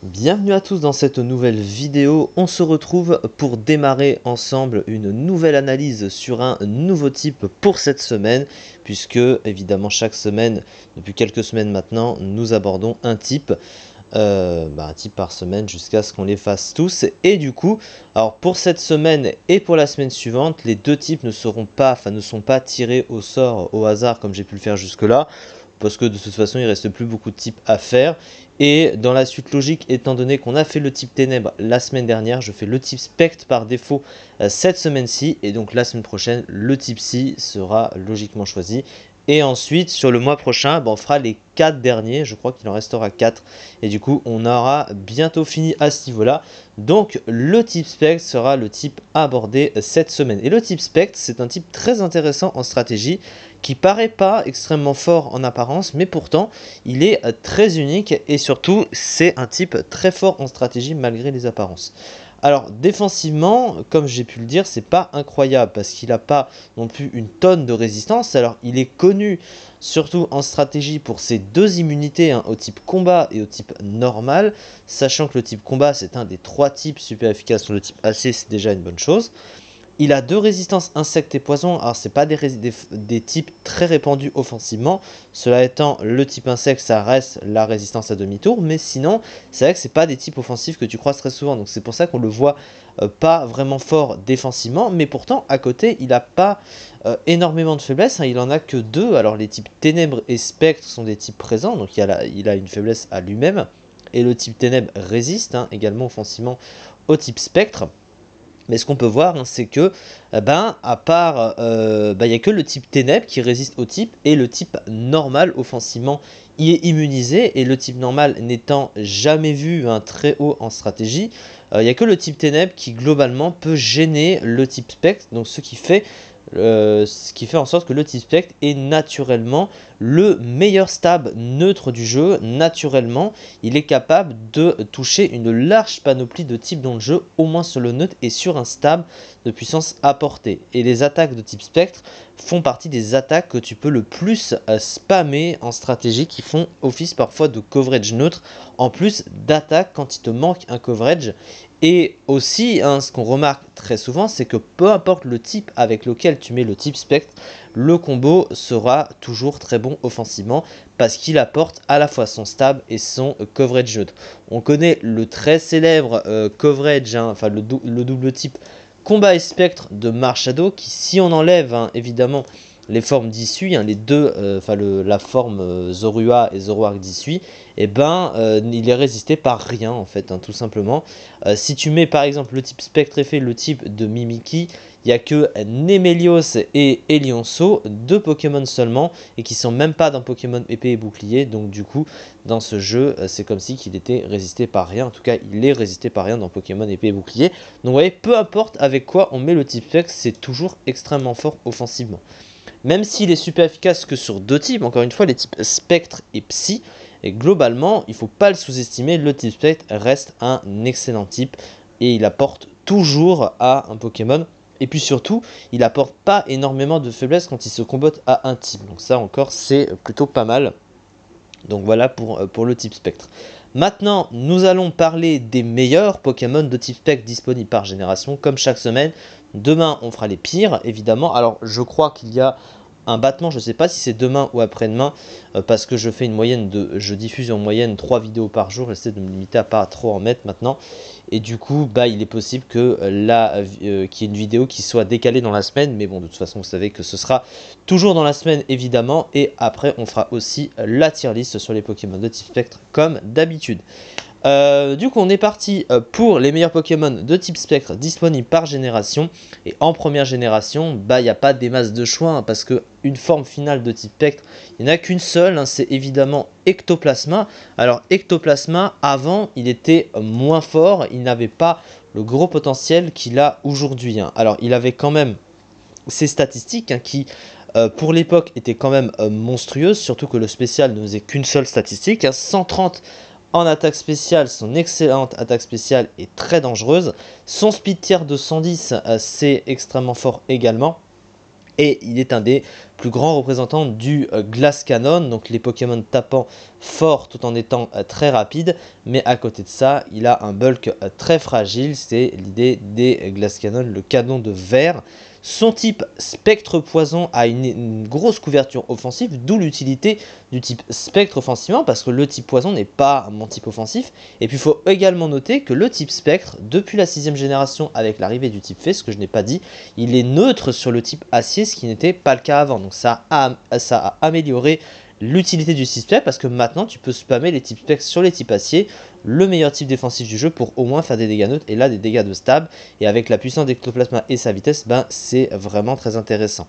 Bienvenue à tous dans cette nouvelle vidéo. On se retrouve pour démarrer ensemble une nouvelle analyse sur un nouveau type pour cette semaine, puisque évidemment chaque semaine, depuis quelques semaines maintenant, nous abordons un type par semaine jusqu'à ce qu'on les fasse tous. Et du coup, alors pour cette semaine et pour la semaine suivante, les deux types ne sont pas tirés au sort au hasard comme j'ai pu le faire jusque-là, parce que de toute façon il reste plus beaucoup de types à faire. Et dans la suite logique, étant donné qu'on a fait le type ténèbres la semaine dernière, je fais le type spectre par défaut cette semaine-ci, et donc la semaine prochaine le type psy sera logiquement choisi. Et ensuite, sur le mois prochain, on fera les 4 derniers, je crois qu'il en restera 4. Et du coup, on aura bientôt fini à ce niveau-là. Donc, le type spectre sera le type abordé cette semaine. Et le type spectre, c'est un type très intéressant en stratégie, qui paraît pas extrêmement fort en apparence, mais pourtant, il est très unique. Et surtout, c'est un type très fort en stratégie, malgré les apparences. Alors défensivement, comme j'ai pu le dire, c'est pas incroyable parce qu'il n'a pas non plus une tonne de résistance. Alors il est connu surtout en stratégie pour ses deux immunités, au type combat et au type normal, sachant que le type combat c'est un des 3 types super efficaces sur le type AC, c'est déjà une bonne chose. Il a 2 résistances insectes et poisons. Alors c'est pas des types très répandus offensivement. Cela étant, le type insecte ça reste la résistance à demi-tour, mais sinon c'est vrai que c'est pas des types offensifs que tu croises très souvent. Donc c'est pour ça qu'on le voit pas vraiment fort défensivement, mais pourtant à côté il a pas énormément de faiblesses. Il en a que 2. Alors les types ténèbres et spectres sont des types présents, donc il a une faiblesse à lui-même. Et le type ténèbres résiste également offensivement au type spectre. Mais ce qu'on peut voir, c'est que, à part, il n'y a que le type ténèbres qui résiste au type, et le type normal, offensivement, y est immunisé, et le type normal n'étant jamais vu très haut en stratégie, il n'y a que le type ténèbres qui, globalement, peut gêner le type spectre, donc ce qui fait en sorte que le type spectre est naturellement le meilleur stab neutre du jeu. Naturellement, il est capable de toucher une large panoplie de types dans le jeu, au moins sur le neutre et sur un stab de puissance à portée. Et les attaques de type spectre font partie des attaques que tu peux le plus spammer en stratégie, qui font office parfois de coverage neutre, en plus d'attaques quand il te manque un coverage. Et aussi, ce qu'on remarque très souvent, c'est que peu importe le type avec lequel tu mets le type spectre, le combo sera toujours très bon offensivement, parce qu'il apporte à la fois son stab et son coverage neutre. On connaît le très célèbre coverage, le double type combat et spectre de Marshadow, qui, si on enlève évidemment les formes d'issue, les deux, la forme Zorua et Zoroark d'issue, il est résisté par rien en fait, tout simplement. Si tu mets par exemple le type spectre effet, le type de Mimikyu, il n'y a que Nemelios et Elionso, 2 Pokémon seulement, et qui sont même pas dans Pokémon épée et bouclier. Donc du coup, dans ce jeu, c'est comme si qu'il était résisté par rien. En tout cas, il est résisté par rien dans Pokémon épée et bouclier. Donc vous voyez, peu importe avec quoi on met le type spectre, c'est toujours extrêmement fort offensivement. Même s'il est super efficace que sur 2 types, encore une fois, les types spectre et psy, et globalement, il ne faut pas le sous-estimer, le type spectre reste un excellent type, et il apporte toujours à un Pokémon. Et puis surtout, il apporte pas énormément de faiblesses quand il se combotte à un type. Donc ça encore, c'est plutôt pas mal. Donc voilà pour le type spectre. Maintenant, nous allons parler des meilleurs Pokémon de type spectre disponibles par génération, comme chaque semaine. Demain, on fera les pires, évidemment. Alors, je crois qu'il y a un battement, je ne sais pas si c'est demain ou après-demain, parce que je diffuse en moyenne 3 vidéos par jour, j'essaie de me limiter à pas trop en mettre maintenant. Et du coup, il est possible que qu'il y ait une vidéo qui soit décalée dans la semaine, mais bon, de toute façon, vous savez que ce sera toujours dans la semaine, évidemment. Et après, on fera aussi la tier list sur les Pokémon de type spectre, comme d'habitude. Du coup, on est parti pour les meilleurs Pokémon de type spectre disponibles par génération. Et en première génération, il n'y a pas des masses de choix, parce que une forme finale de type spectre, il n'y en a qu'une seule, c'est évidemment Ectoplasma. Alors Ectoplasma, avant, il était moins fort, il n'avait pas le gros potentiel qu'il a aujourd'hui. Alors il avait quand même ses statistiques qui, pour l'époque, étaient quand même monstrueuses, surtout que le spécial ne faisait qu'une seule statistique, 130 en attaque spéciale. Son excellente attaque spéciale est très dangereuse. Son speed tier de 110, c'est extrêmement fort également. Et il est un des plus grands représentants du Glass Cannon, donc les Pokémon tapant fort tout en étant très rapide. Mais à côté de ça, il a un bulk très fragile, c'est l'idée des Glass Cannon, le canon de verre. Son type Spectre Poison a une grosse couverture offensive, d'où l'utilité du type Spectre offensivement, parce que le type Poison n'est pas mon type offensif. Et puis il faut également noter que le type Spectre, depuis la 6ème génération avec l'arrivée du type Fée, ce que je n'ai pas dit, il est neutre sur le type Acier, ce qui n'était pas le cas avant. Donc ça a amélioré l'utilité du type Spectre, parce que maintenant tu peux spammer les types Spectre sur les types Acier, le meilleur type défensif du jeu, pour au moins faire des dégâts neutres et là des dégâts de stab. Et avec la puissance d'Ectoplasma et sa vitesse, c'est vraiment très intéressant.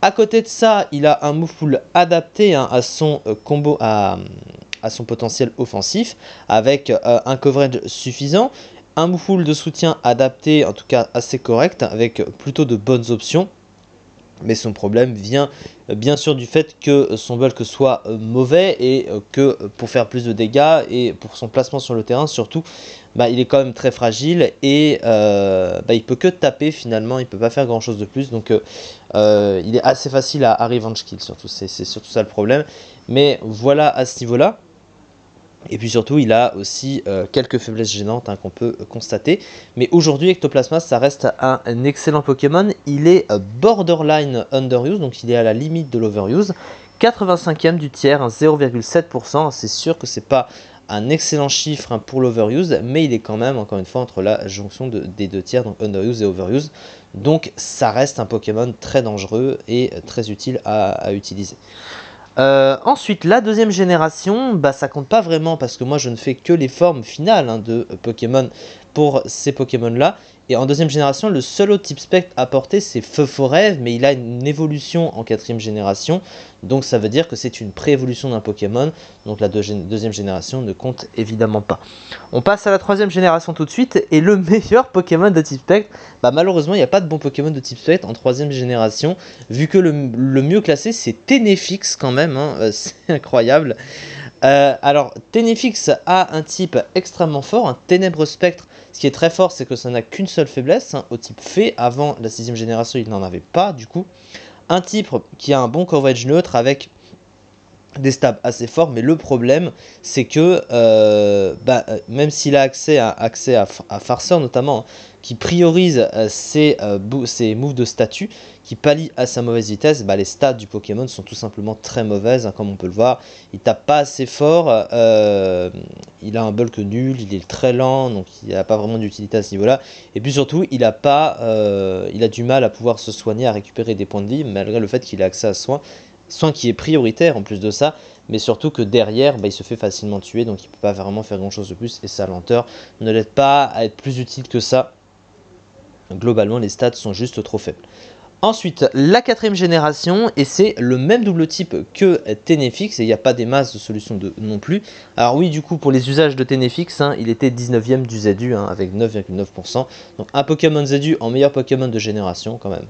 À côté de ça, il a un move pool adapté à son combo, à son potentiel offensif, avec un coverage suffisant, un move pool de soutien adapté, en tout cas assez correct, avec plutôt de bonnes options. Mais son problème vient bien sûr du fait que son bulk soit mauvais et que pour faire plus de dégâts et pour son placement sur le terrain surtout, il est quand même très fragile et il peut que taper finalement, il peut pas faire grand chose de plus, donc il est assez facile à revenge kill surtout, c'est surtout ça le problème. Mais voilà à ce niveau là. Et puis surtout, il a aussi quelques faiblesses gênantes qu'on peut constater. Mais aujourd'hui, Ectoplasma, ça reste un excellent Pokémon. Il est borderline underuse, donc il est à la limite de l'overuse. 85e du tiers, 0,7%. C'est sûr que c'est pas un excellent chiffre pour l'overuse, mais il est quand même, encore une fois, entre la jonction des deux tiers, donc underuse et overuse. Donc ça reste un Pokémon très dangereux et très utile à utiliser. Ensuite, la deuxième génération, ça compte pas vraiment parce que moi je ne fais que les formes finales de Pokémon pour ces Pokémon là. Et en deuxième génération, le seul autre type Spectre apporté c'est Feu Forêt, mais il a une évolution en quatrième génération. Donc ça veut dire que c'est une pré-évolution d'un Pokémon. Donc la deuxième génération ne compte évidemment pas. On passe à la troisième génération tout de suite. Et le meilleur Pokémon de type Spectre, malheureusement il n'y a pas de bon Pokémon de type Spectre en troisième génération. Vu que le mieux classé c'est Tenefix quand même, c'est incroyable. Alors, Tenefix a un type extrêmement fort, un Ténèbre Spectre. Ce qui est très fort, c'est que ça n'a qu'une seule faiblesse, au type Fée. Avant la 6ème génération, il n'en avait pas, du coup. Un type qui a un bon coverage neutre avec des stabs assez forts, mais le problème, c'est que même s'il a accès à Farceur notamment, qui priorise ses moves de statut, qui pallie à sa mauvaise vitesse, les stats du Pokémon sont tout simplement très mauvaises, comme on peut le voir. Il tape pas assez fort, il a un bulk nul, il est très lent, donc il n'a pas vraiment d'utilité à ce niveau-là. Et puis surtout, il a du mal à pouvoir se soigner, à récupérer des points de vie, malgré le fait qu'il a accès à soin qui est prioritaire en plus de ça, mais surtout que derrière, il se fait facilement tuer, donc il peut pas vraiment faire grand chose de plus, et sa lenteur ne l'aide pas à être plus utile que ça. Globalement, les stats sont juste trop faibles. Ensuite, la quatrième génération, et c'est le même double type que Tenefix, et il n'y a pas des masses de solutions non plus. Alors oui, du coup, pour les usages de Tenefix, il était 19e du ZU, avec 9,9%. Donc un Pokémon ZU en meilleur Pokémon de génération, quand même.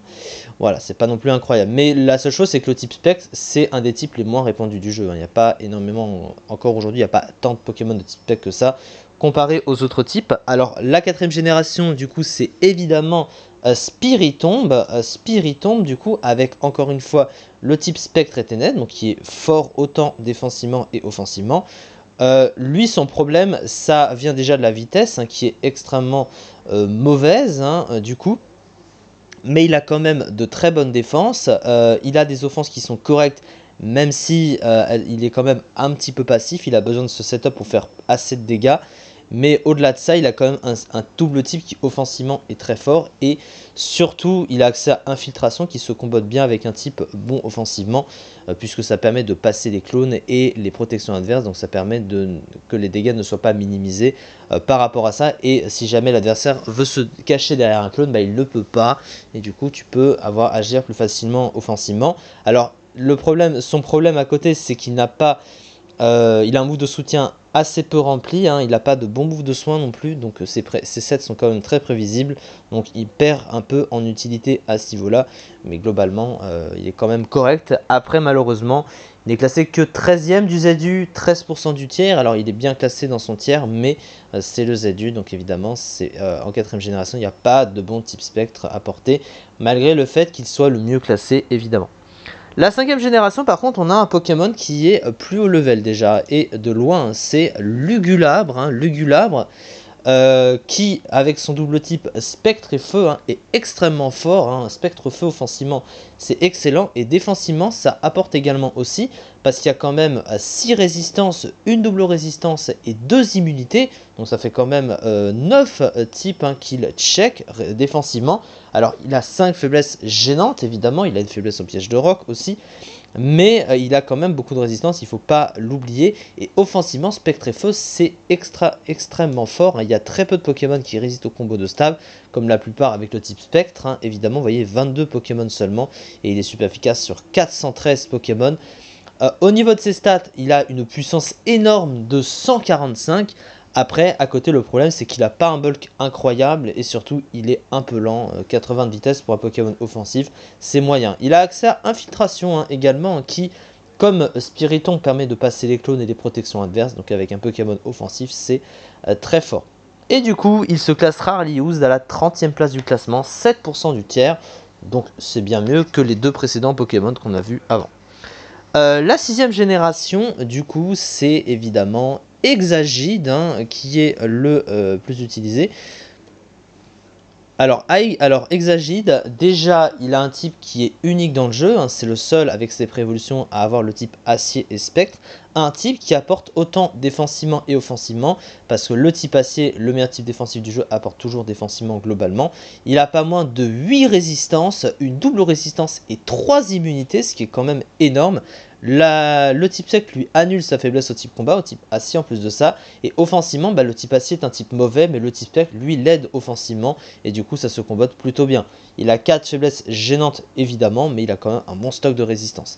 Voilà, c'est pas non plus incroyable. Mais la seule chose, c'est que le type Spectre, c'est un des types les moins répandus du jeu. Il n'y a pas énormément, encore aujourd'hui, il n'y a pas tant de Pokémon de type Spectre que ça, comparé aux autres types. Alors, la quatrième génération, du coup, c'est évidemment Spiritomb, du coup, avec encore une fois le type Spectre et Ténèbres, donc qui est fort autant défensivement et offensivement. Lui, son problème, ça vient déjà de la vitesse, qui est extrêmement mauvaise, du coup. Mais il a quand même de très bonnes défenses. Il a des offenses qui sont correctes, même si il est quand même un petit peu passif. Il a besoin de ce setup pour faire assez de dégâts. Mais au-delà de ça, il a quand même un double type qui offensivement est très fort. Et surtout, il a accès à Infiltration qui se combotte bien avec un type bon offensivement. Puisque ça permet de passer les clones et les protections adverses. Donc ça permet que les dégâts ne soient pas minimisés par rapport à ça. Et si jamais l'adversaire veut se cacher derrière un clone, il ne le peut pas. Et du coup, tu peux agir plus facilement offensivement. Alors, son problème à côté, c'est qu'il n'a pas... il a un move de soutien assez peu rempli, il n'a pas de bon move de soin non plus, donc ses sets sont quand même très prévisibles, donc il perd un peu en utilité à ce niveau là, mais globalement il est quand même correct. Après malheureusement Il n'est classé que 13e du ZU, 13% du tiers. Alors il est bien classé dans son tiers, mais c'est le ZU, donc évidemment c'est en 4ème génération, il n'y a pas de bon type spectre à porter, malgré le fait qu'il soit le mieux classé évidemment. La 5ème génération, par contre, on a un Pokémon qui est plus haut level déjà, et de loin, c'est Lugulabre. Lugulabre, qui, avec son double type Spectre et Feu, est extrêmement fort. Spectre Feu offensivement, c'est excellent, et défensivement, ça apporte également aussi, parce qu'il y a quand même 6 résistances, une double résistance et 2 immunités, donc ça fait quand même 9 types qu'il check défensivement. Alors, il a 5 faiblesses gênantes, évidemment, il a une faiblesse au piège de roc aussi, mais il a quand même beaucoup de résistance, il ne faut pas l'oublier. Et offensivement, Spectre et Feu, c'est extrêmement fort. Il y a très peu de Pokémon qui résistent au combo de stab, comme la plupart avec le type Spectre. Évidemment, vous voyez, 22 Pokémon seulement, et il est super efficace sur 413 Pokémon. Au niveau de ses stats, il a une puissance énorme de 145. Après, à côté, le problème, c'est qu'il n'a pas un bulk incroyable et surtout, il est un peu lent. 80 de vitesse pour un Pokémon offensif, c'est moyen. Il a accès à Infiltration également, qui, comme Spiritomb, permet de passer les clones et les protections adverses. Donc avec un Pokémon offensif, c'est très fort. Et du coup, il se classe rarely used à la 30e place du classement, 7% du tiers. Donc c'est bien mieux que les 2 précédents Pokémon qu'on a vus avant. La 6ème génération, du coup, c'est évidemment Exagide, qui est le plus utilisé. Alors Exagide, déjà, il a un type qui est unique dans le jeu. C'est le seul avec ses préévolutions à avoir le type Acier et Spectre. Un type qui apporte autant défensivement et offensivement, parce que le type Acier, le meilleur type défensif du jeu, apporte toujours défensivement globalement. Il a pas moins de 8 résistances, une double résistance et 3 immunités, ce qui est quand même énorme. Le type sec lui annule sa faiblesse au type combat, au type acier en plus de ça. Et offensivement, le type acier est un type mauvais, mais le type sec lui l'aide offensivement. Et du coup, ça se combatte plutôt bien. Il a 4 faiblesses gênantes évidemment, mais il a quand même un bon stock de résistance.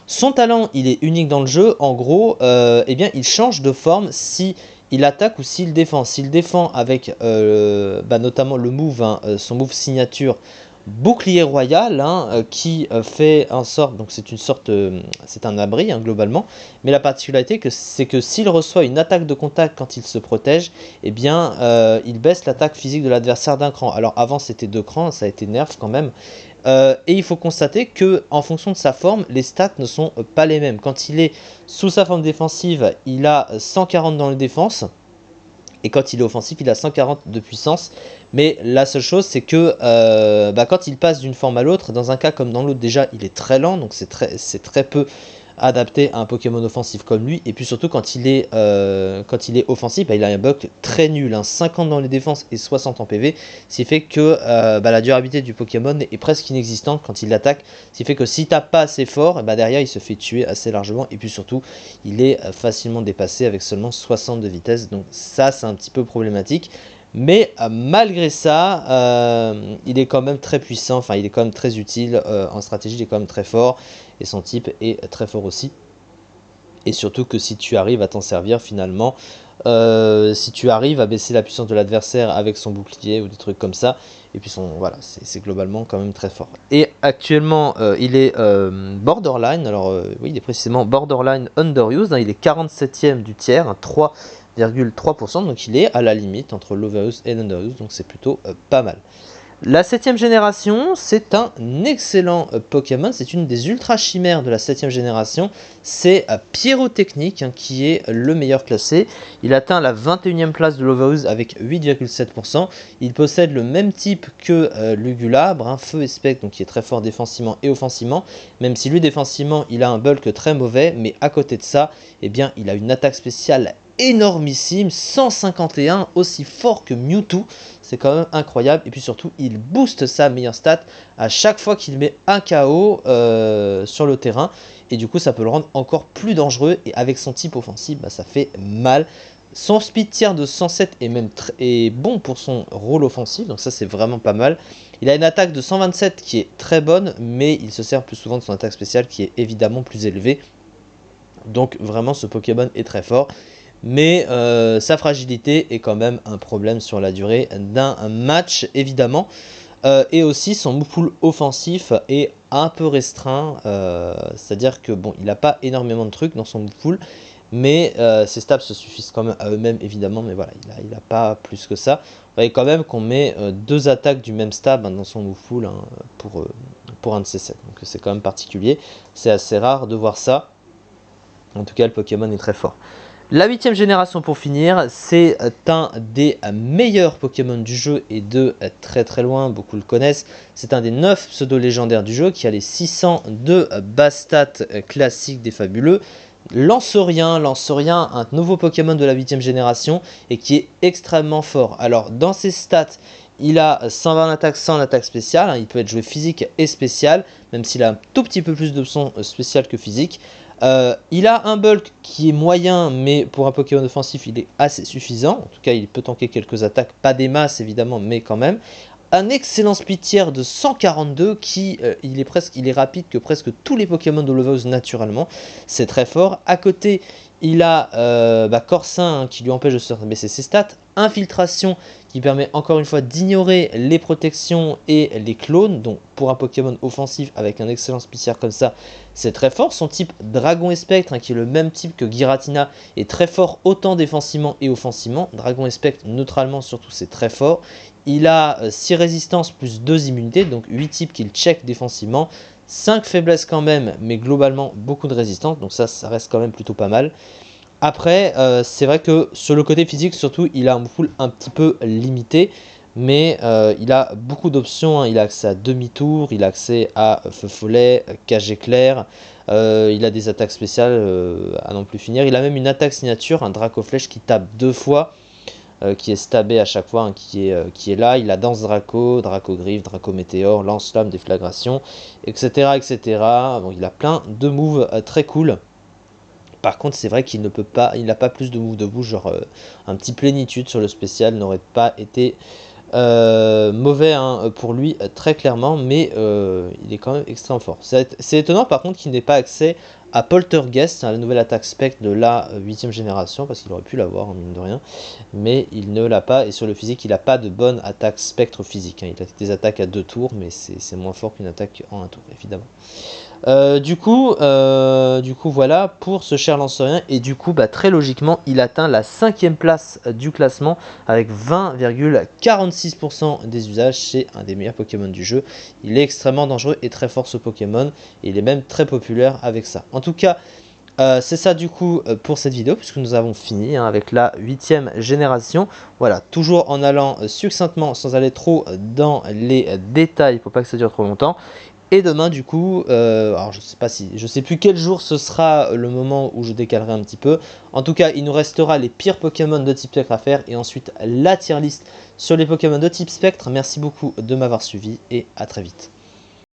Son talent, il est unique dans le jeu. En gros, il change de forme si il attaque ou s'il défend. S'il défend avec notamment le move, son move signature, Bouclier Royal, qui fait un sort, donc c'est un abri globalement, mais la particularité c'est que s'il reçoit une attaque de contact quand il se protège, il baisse l'attaque physique de l'adversaire d'un cran. Alors avant c'était 2 crans, ça a été nerf quand même. Et il faut constater que en fonction de sa forme, les stats ne sont pas les mêmes. Quand il est sous sa forme défensive, il a 140 dans les défenses. Et quand il est offensif, il a 140 de puissance. Mais la seule chose, c'est que quand il passe d'une forme à l'autre, dans un cas comme dans l'autre, déjà, il est très lent. Donc c'est très peu adapté à un Pokémon offensif comme lui. Et puis surtout, quand il est offensif, il a un bulk très nul. 50 dans les défenses et 60 en PV. Ce qui fait que la durabilité du Pokémon est presque inexistante quand il l'attaque. Ce qui fait que s'il tape pas assez fort, derrière, il se fait tuer assez largement. Et puis surtout, il est facilement dépassé avec seulement 60 de vitesse. Donc ça, c'est un petit peu problématique. Mais malgré ça, il est quand même très puissant, il est quand même très utile en stratégie, il est quand même très fort, et son type est très fort aussi. Et surtout que si tu arrives à t'en servir finalement, si tu arrives à baisser la puissance de l'adversaire avec son bouclier ou des trucs comme ça, et puis c'est globalement quand même très fort. Et actuellement, il est borderline, oui, il est précisément borderline underused, il est 47e du tiers, 3,3%, donc il est à la limite entre l'overuse et l'underuse, donc c'est plutôt pas mal. La 7ème génération, c'est un excellent Pokémon, c'est une des ultra chimères de la 7ème génération, c'est Pyrotechnique qui est le meilleur classé. Il atteint la 21ème place de l'Overuse avec 8,7%. Il possède le même type que Lugulabre, Feu et Spectre, donc qui est très fort défensivement et offensivement, même si lui défensivement il a un bulk très mauvais, mais à côté de ça, il a une attaque spéciale énormissime, 151, aussi fort que Mewtwo, c'est quand même incroyable. Et puis surtout, il booste sa meilleure stat à chaque fois qu'il met un KO sur le terrain, et du coup ça peut le rendre encore plus dangereux, et avec son type offensif, ça fait mal. Son speed tier de 107 est bon pour son rôle offensif, donc ça c'est vraiment pas mal. Il a une attaque de 127 qui est très bonne, mais il se sert plus souvent de son attaque spéciale qui est évidemment plus élevée. Donc vraiment ce Pokémon est très fort. Mais sa fragilité est quand même un problème sur la durée d'un match, évidemment. Et aussi son move pool offensif est un peu restreint, c'est-à-dire que bon, il n'a pas énormément de trucs dans son move pool, mais ses stats se suffisent quand même à eux-mêmes évidemment, mais voilà, il a pas plus que ça. Vous voyez quand même qu'on met 2 attaques du même stab dans son move pool hein, pour un de ces sets, donc c'est quand même particulier, c'est assez rare de voir ça. En tout cas, le Pokémon est très fort. La 8ème génération pour finir, c'est un des meilleurs Pokémon du jeu et de très très loin, beaucoup le connaissent. C'est un des 9 pseudo-légendaires du jeu qui a les 600 de base stats classiques des fabuleux. Lancerien, un nouveau Pokémon de la 8ème génération et qui est extrêmement fort. Alors dans ses stats, il a 120 attaques, 100 attaque spéciale, hein, il peut être joué physique et spécial, même s'il a un tout petit peu plus d'options spéciales que physique. Il a un bulk qui est moyen, mais pour un Pokémon offensif, il est assez suffisant. En tout cas, il peut tanker quelques attaques, pas des masses évidemment, mais quand même. Un excellent speed tier de 142 qui il est rapide que presque tous les Pokémon de Levose naturellement. C'est très fort. À côté, il a Corsin hein, qui lui empêche de se baisser ses stats. Infiltration qui permet encore une fois d'ignorer les protections et les clones. Donc pour un Pokémon offensif avec un excellent speed tier comme ça, c'est très fort. Son type Dragon et Spectre, hein, qui est le même type que Giratina, est très fort autant défensivement et offensivement. Dragon et Spectre, neutralement surtout, c'est très fort. Il a 6 résistances plus 2 immunités, donc 8 types qu'il check défensivement. 5 faiblesses quand même, mais globalement beaucoup de résistance, donc ça reste quand même plutôt pas mal. Après, c'est vrai que sur le côté physique, surtout, il a un move pool un petit peu limité. Mais il a beaucoup d'options, hein. Il a accès à demi-tour, il a accès à feu follet, cage éclair, il a des attaques spéciales à non plus finir. Il a même une attaque signature, un Draco Flèche qui tape 2 fois, qui est stabé à chaque fois, hein, qui est là. Il a Danse Draco, Draco Griffe, Draco Météore, Lance-Flamme, Déflagration, etc., etc. Donc il a plein de moves très cool. Par contre, c'est vrai qu'il ne peut pas, il n'a pas plus de moves de bouche, genre un petit plénitude sur le spécial n'aurait pas été mauvais hein, pour lui très clairement, mais il est quand même extrêmement fort. C'est étonnant par contre qu'il n'ait pas accès à Poltergeist, hein, la nouvelle attaque spectre de la 8ème génération, parce qu'il aurait pu l'avoir en mine de rien, mais il ne l'a pas, et sur le physique il n'a pas de bonne attaque spectre physique, hein. Il a des attaques à 2 tours, mais c'est moins fort qu'une attaque en 1 tour évidemment. Du coup, voilà pour ce cher Lancerien, et du coup très logiquement il atteint la 5ème place du classement avec 20,46% des usages. C'est un des meilleurs Pokémon du jeu, il est extrêmement dangereux et très fort ce Pokémon, et il est même très populaire avec ça. En tout cas, c'est ça du coup pour cette vidéo, puisque nous avons fini hein, avec la 8ème génération. Voilà, toujours en allant succinctement sans aller trop dans les détails pour pas que ça dure trop longtemps. Et demain du coup, alors je sais plus quel jour ce sera le moment où je décalerai un petit peu. En tout cas, il nous restera les pires Pokémon de type spectre à faire, et ensuite la tier list sur les Pokémon de type spectre. Merci beaucoup de m'avoir suivi et à très vite.